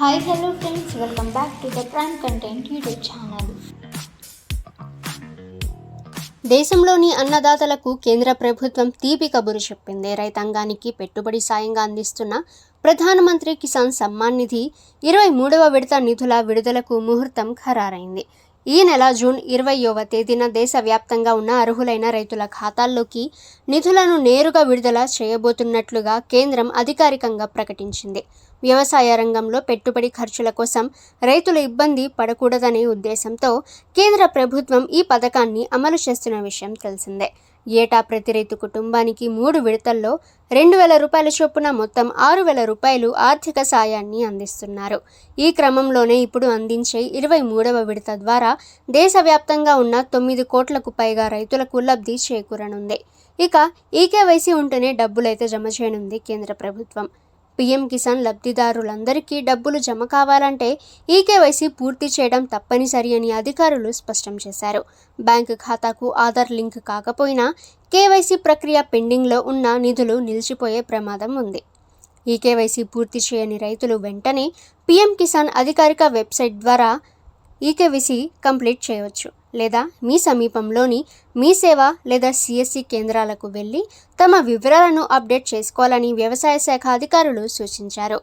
Hi, hello friends, welcome back to the Prime Content YouTube channel. దేశంలోని అన్నదాతలకు కేంద్ర ప్రభుత్వం తీపి కబురు చెప్పింది. రైతాంగానికి పెట్టుబడి సాయంగా అందిస్తున్న ప్రధానమంత్రి కిసాన్ సమ్మాన్ నిధి 23వ విడత నిధుల విడుదలకు ముహూర్తం ఖరారైంది. ఈ నెల జూన్ 20వ తేదీన దేశవ్యాప్తంగా ఉన్న అర్హులైన రైతుల ఖాతాల్లోకి నిధులను నేరుగా విడుదల చేయబోతున్నట్లుగా కేంద్రం అధికారికంగా ప్రకటించింది. వ్యవసాయ రంగంలో పెట్టుబడి ఖర్చుల కోసం రైతులు ఇబ్బంది పడకూడదనే ఉద్దేశంతో కేంద్ర ప్రభుత్వం ఈ పథకాన్ని అమలు చేస్తున్న విషయం తెలిసిందే. ఏటా ప్రతి రైతు కుటుంబానికి 3 విడతల్లో 2,000 రూపాయల చొప్పున మొత్తం 6,000 రూపాయలు ఆర్థిక సాయాన్ని అందిస్తున్నారు. ఈ క్రమంలోనే ఇప్పుడు అందించే 23వ విడత ద్వారా దేశవ్యాప్తంగా ఉన్న 9 కోట్లకు పైగా రైతులకు లబ్ధి చేకూరనుంది. ఇక ఈకేవైసీ ఉంటేనే డబ్బులైతే జమ చేయనుంది కేంద్ర ప్రభుత్వం. పీఎం కిసాన్ లబ్ధిదారులందరికీ డబ్బులు జమ కావాలంటే ఈకేవైసీ పూర్తి చేయడం తప్పనిసరి అని అధికారులు స్పష్టం చేశారు. బ్యాంకు ఖాతాకు ఆధార్ లింక్ కాకపోయినా కేవైసీ ప్రక్రియ పెండింగ్లో ఉన్న నిధులు నిలిచిపోయే ప్రమాదం ఉంది. ఈకేవైసీ పూర్తి చేయని రైతులు వెంటనే పీఎం కిసాన్ అధికారిక వెబ్సైట్ ద్వారా ఈకేవైసీ కంప్లీట్ చేయవచ్చు, లేదా మీ సమీపంలోని మీ సేవ లేదా సిఎస్సి కేంద్రాలకు వెళ్ళి తమ వివరాలను అప్డేట్ చేసుకోవాలని వ్యవసాయ శాఖ అధికారులు సూచించారు.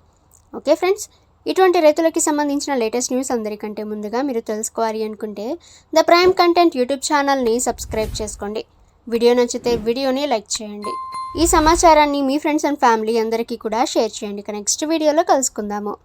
ఓకే ఫ్రెండ్స్, ఇటువంటి రైతులకి సంబంధించిన లేటెస్ట్ న్యూస్ అందరికంటే ముందుగా మీరు తెలుసుకోవాలి అనుకుంటే ద ప్రైమ్ కంటెంట్ యూట్యూబ్ ఛానల్ని సబ్స్క్రైబ్ చేసుకోండి. వీడియో నచ్చితే వీడియోని లైక్ చేయండి. ఈ సమాచారాన్ని మీ ఫ్రెండ్స్ అండ్ ఫ్యామిలీ అందరికీ కూడా షేర్ చేయండి. నెక్స్ట్ వీడియోలో కలుసుకుందాము.